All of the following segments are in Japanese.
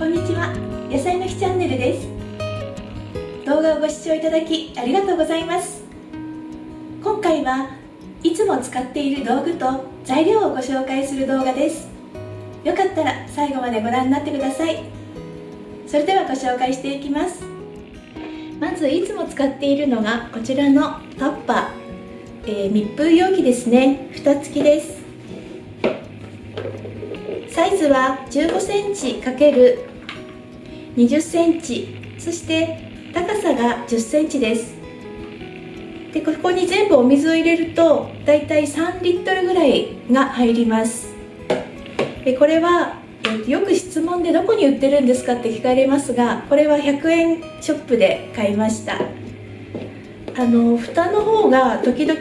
こんにちは、野菜の日チャンネルです。動画をご視聴いただきありがとうございます。今回はいつも使っている道具と材料をご紹介する動画です。よかったら最後までご覧になってください。それではご紹介していきます。まずいつも使っているのがこちらのタッパー、密封容器ですね。蓋付きです。サイズは15センチ ×20 センチ、そして高さが10センチです。で、ここに全部お水を入れるとだいたい3リットルぐらいが入ります。で、これはよく質問でどこに売ってるんですかって聞かれますが、これは100円ショップで買いました。蓋の方が時々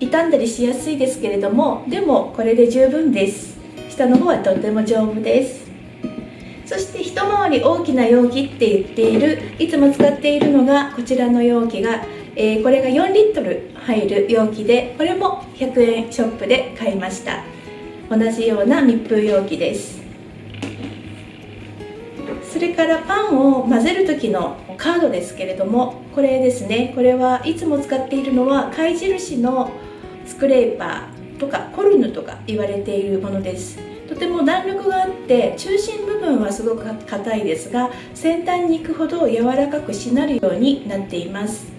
傷んだりしやすいですけれども、でもこれで十分です。下の方はとても丈夫です。そして一回り大きな容器って言っている、いつも使っているのがこちらの容器が、これが4リットル入る容器で、これも100円ショップで買いました。同じような密封容器です。それからパンを混ぜる時のカードですけれども、これですね。これはいつも使っているのは貝印のスクレーパーとかコルヌとか言われているものです。とても弾力があって中心部分はすごく硬いですが、先端に行くほど柔らかくしなるようになっています。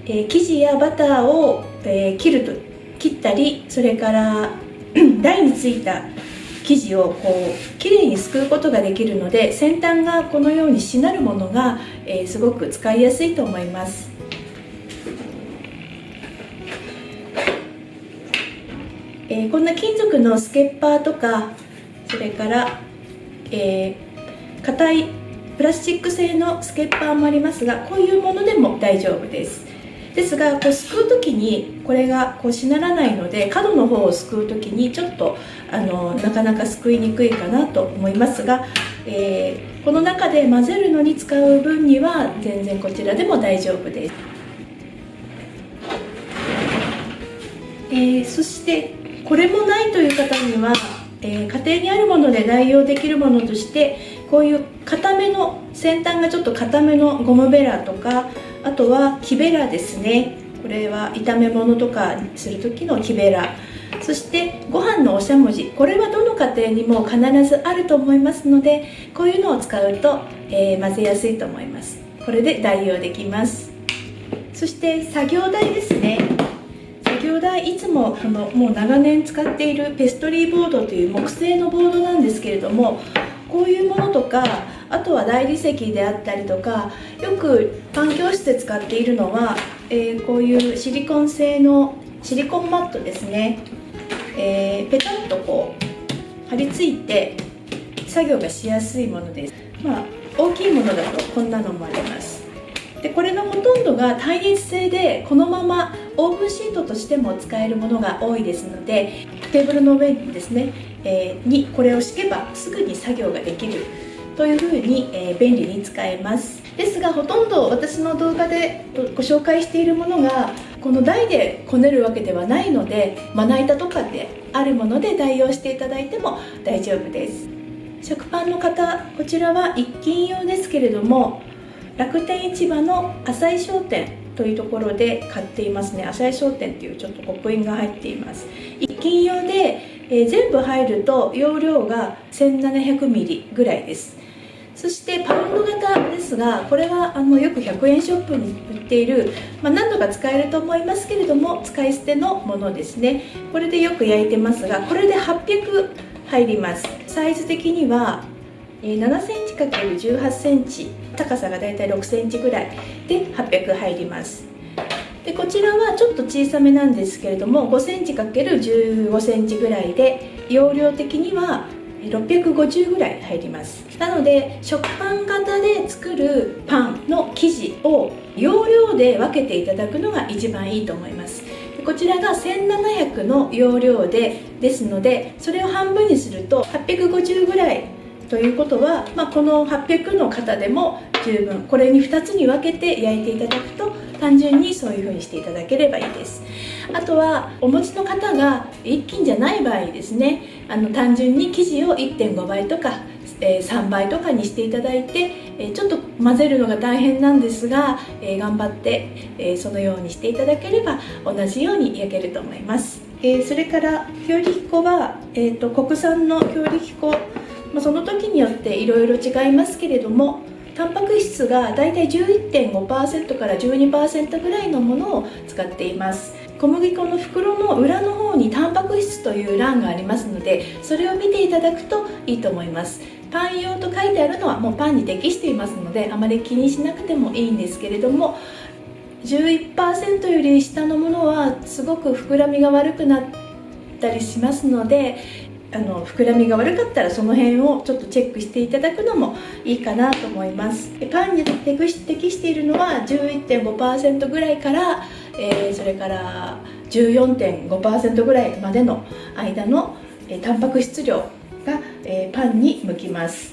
生地やバターを、切ったり、それから台についた生地をきれいにすくうことができるので、先端がこのようにしなるものが、すごく使いやすいと思います。こんな金属のスケッパーとか、それから硬いプラスチック製のスケッパーもありますが、こういうものでも大丈夫です。ですがすくう時にこれがしならないので、角の方をすくう時にちょっとなかなかすくいにくいかなと思いますが、この中で混ぜるのに使う分には全然こちらでも大丈夫です。そしてこれもないという方には、家庭にあるもので代用できるものとして、こういう硬めの、先端がちょっと硬めのゴムベラとか、あとは木ベラですね。これは炒め物とかする時の木ベラ、そしてご飯のおしゃもじ、これはどの家庭にも必ずあると思いますので、こういうのを使うと、混ぜやすいと思います。これで代用できます。そして作業台ですね。作業台、いつももう長年使っているペストリーボードという木製のボードなんですけれども、こういうものとか、あとは大理石であったりとか、よくパン教室で使っているのは、こういうシリコン製のシリコンマットですね。ペタッと貼り付いて作業がしやすいものです。大きいものだとこんなのもあります。で、これのほとんどが耐熱性で、このままオーブンシートとしても使えるものが多いですので、テーブルの上にですね、にこれを敷けばすぐに作業ができるというふうに、便利に使えます。ですが、ほとんど私の動画でご紹介しているものがこの台でこねるわけではないので、まな板とかであるもので代用していただいても大丈夫です。食パンの方、こちらは一斤用ですけれども、楽天市場の浅井商店というところで買っていますね。浅井商店っていうちょっと刻印が入っています。一斤用で、全部入ると容量が1700ミリぐらいです。そしてパウンド型ですが、これはよく100円ショップに売っている、何度か使えると思いますけれども、使い捨てのものですね。これでよく焼いてますが、これで800入ります。サイズ的には7センチ ×18 センチ、高さがだいたい6センチぐらいで800入ります。で、こちらはちょっと小さめなんですけれども、5センチ ×15 センチぐらいで、容量的には650ぐらい入ります。なので食パン型で作るパンの生地を容量で分けていただくのが一番いいと思います。こちらが1700の容量ですので、それを半分にすると850ぐらいということは、この800の型でも十分。これに2つに分けて焼いていただくと、単純にそういう風にしていただければいいです。あとはお持ちの方が一斤じゃない場合ですね、単純に生地を 1.5 倍とか、3倍とかにしていただいて、ちょっと混ぜるのが大変なんですが、頑張って、そのようにしていただければ同じように焼けると思います。それから強力粉は、国産の強力粉、その時によっていろいろ違いますけれども、タンパク質がだいたい 11.5% から 12% ぐらいのものを使っています。小麦粉の袋の裏の方にタンパク質という欄がありますので、それを見ていただくといいと思います。パン用と書いてあるのはもうパンに適していますので、あまり気にしなくてもいいんですけれども、11% より下のものはすごく膨らみが悪くなったりしますので、膨らみが悪かったらその辺をちょっとチェックしていただくのもいいかなと思います。パンに適しているのは 11.5% ぐらいから、それから 14.5% ぐらいまでの間のタンパク質量がパンに向きます。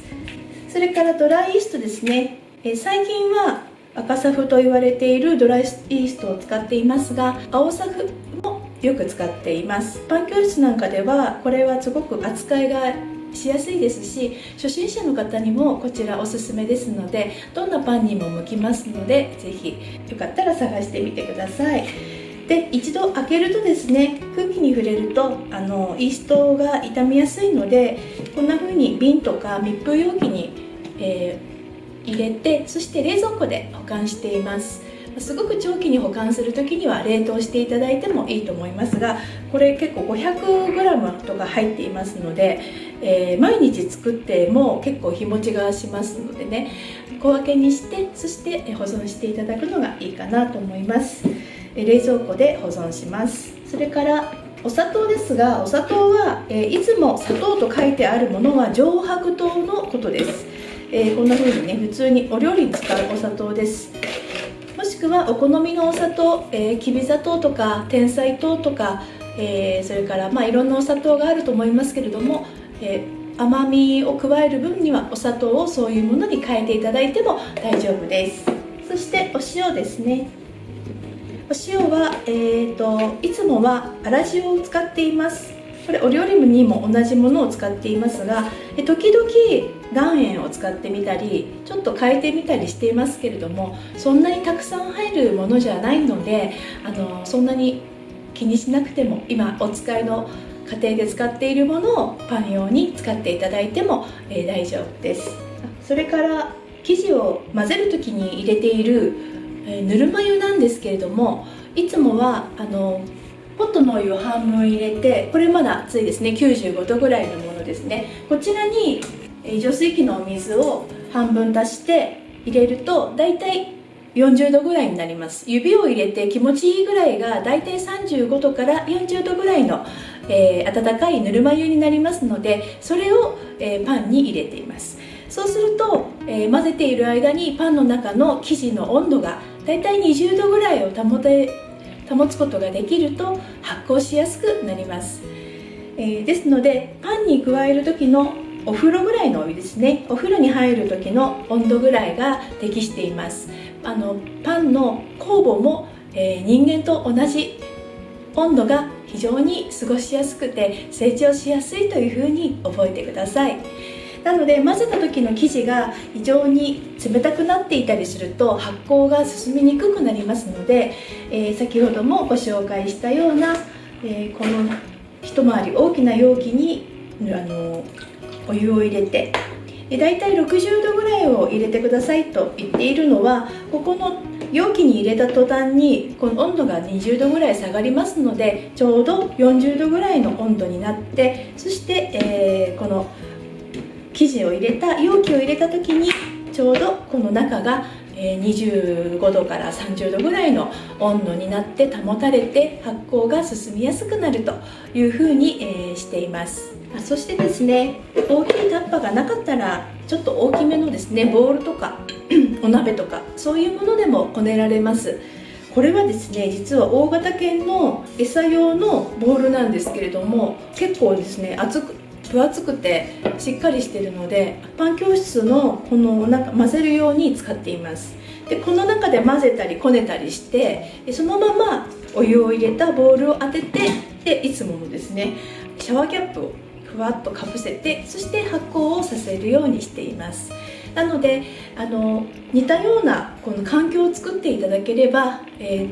それからドライイーストですね。最近は赤サフと言われているドライイーストを使っていますが、青サフもよく使っています。パン教室なんかではこれはすごく扱いがしやすいですし、初心者の方にもこちらおすすめですので、どんなパンにも向きますので、ぜひよかったら探してみてください。で、一度開けるとですね、空気に触れるとイーストが傷みやすいので、こんな風に瓶とか密封容器に、入れて、そして冷蔵庫で保管しています。すごく長期に保管する時には冷凍していただいてもいいと思いますが、これ結構 500g とか入っていますので、毎日作っても結構日持ちがしますのでね、小分けにして、そして保存していただくのがいいかなと思います。冷蔵庫で保存します。それからお砂糖ですが、お砂糖は、いつも砂糖と書いてあるものは上白糖のことです。こんな風にね、普通にお料理に使うお砂糖です。もしくはお好みのお砂糖、きび砂糖とか天才糖とか、それからいろんなお砂糖があると思いますけれども、甘みを加える分にはお砂糖をそういうものに変えていただいても大丈夫です。そしてお塩ですね。お塩は、いつもは粗塩を使っています。これお料理にも同じものを使っていますが、時々岩塩を使ってみたりちょっと変えてみたりしていますけれども、そんなにたくさん入るものじゃないので、そんなに気にしなくても、今お使いの家庭で使っているものをパン用に使っていただいても、大丈夫です。それから生地を混ぜる時に入れている、ぬるま湯なんですけれども、いつもはポットのお湯を半分入れて、これまだ熱いですね、95度ぐらいのものですね。こちらに浄水器のお水を半分足して入れると、だいたい40度ぐらいになります。指を入れて気持ちいいぐらいがだいたい35度から40度ぐらいの、温かいぬるま湯になりますので、それを、パンに入れています。そうすると、混ぜている間にパンの中の生地の温度がだいたい20度ぐらいを保つことができると発酵しやすくなります。ですので、パンに加える時のお風呂ぐらいのお湯ですね、お風呂に入る時の温度ぐらいが適しています。パンの酵母も、人間と同じ温度が非常に過ごしやすくて成長しやすいというふうに覚えてください。なので、混ぜた時の生地が非常に冷たくなっていたりすると発酵が進みにくくなりますので、先ほどもご紹介したような、この一回り大きな容器にお湯を入れて、だいたい60度ぐらいを入れてくださいと言っているのは、ここの容器に入れた途端にこの温度が20度ぐらい下がりますので、ちょうど40度ぐらいの温度になって、そして、この生地を入れた容器を入れた時にちょうどこの中が25度から30度ぐらいの温度になって保たれて、発酵が進みやすくなるというふうにしています。そしてですね、大きいタッパがなかったらちょっと大きめのですね、ボウルとかお鍋とかそういうものでもこねられます。これはですね、実は大型犬の餌用のボウルなんですけれども、結構ですね分厚くてしっかりしているので、パン教室のこの混ぜるように使っています。で、この中で混ぜたりこねたりして、そのままお湯を入れたボウルを当てて、でいつものですねシャワーキャップをふわっとかぶせて、そして発酵をさせるようにしています。なので似たようなこの環境を作っていただければ、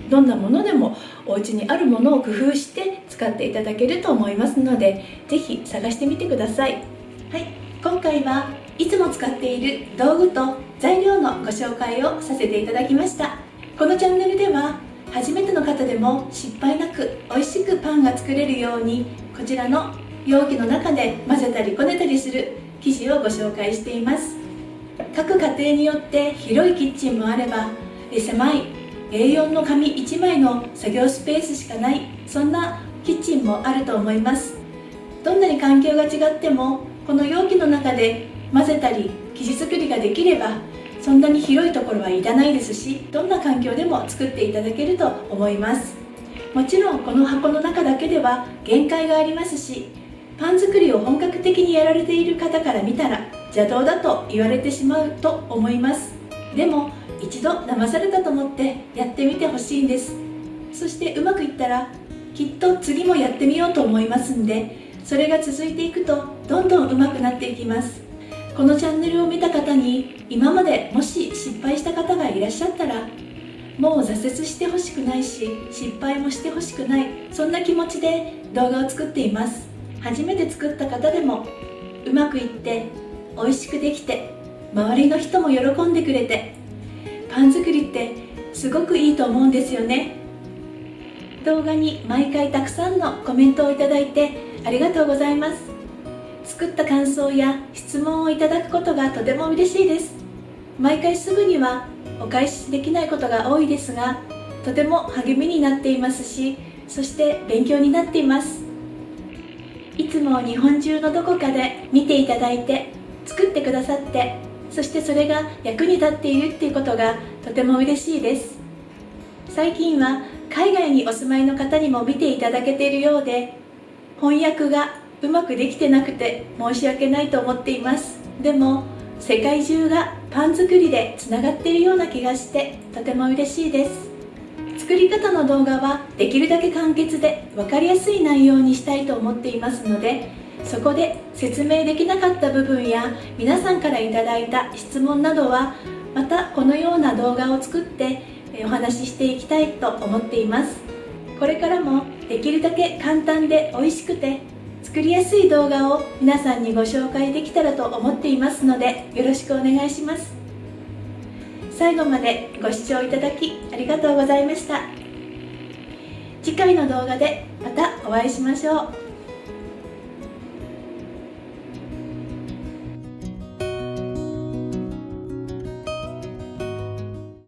どんなものでもお家にあるものを工夫して使っていただけると思いますので、ぜひ探してみてください。はい、今回はいつも使っている道具と材料のご紹介をさせていただきました。このチャンネルでは初めての方でも失敗なく美味しくパンが作れるように、こちらの容器の中で混ぜたりこねたりする生地をご紹介しています。各家庭によって広いキッチンもあれば、狭い A4 の紙1枚の作業スペースしかない、そんなキッチンもあると思います。どんなに環境が違ってもこの容器の中で混ぜたり生地作りができれば、そんなに広いところはいらないですし、どんな環境でも作っていただけると思います。もちろんこの箱の中だけでは限界がありますし、パン作りを本格的にやられている方から見たら邪道だと言われてしまうと思います。でも一度騙されたと思ってやってみてほしいんです。そしてうまくいったらきっと次もやってみようと思いますんで、それが続いていくとどんどんうまくなっていきます。このチャンネルを見た方に今までもし失敗した方がいらっしゃったら、もう挫折してほしくないし失敗もしてほしくない、そんな気持ちで動画を作っています。初めて作った方でもうまくいって美味しくできて、周りの人も喜んでくれて、パン作りってすごくいいと思うんですよね。動画に毎回たくさんのコメントをいただいてありがとうございます。作った感想や質問をいただくことがとても嬉しいです。毎回すぐにはお返しできないことが多いですが、とても励みになっていますし、そして勉強になっています。いつも日本中のどこかで見ていただいて作ってくださって、そしてそれが役に立っているっていうことがとても嬉しいです。最近は海外にお住まいの方にも見ていただけているようで、翻訳がうまくできてなくて申し訳ないと思っています。でも世界中がパン作りでつながっているような気がしてとても嬉しいです。作り方の動画はできるだけ簡潔で分かりやすい内容にしたいと思っていますので、そこで説明できなかった部分や皆さんからいただいた質問などはまたこのような動画を作ってお話ししていきたいと思っています。これからもできるだけ簡単で美味しくて作りやすい動画を皆さんにご紹介できたらと思っていますので、よろしくお願いします。最後までご視聴いただきありがとうございました。次回の動画でまたお会いしましょう。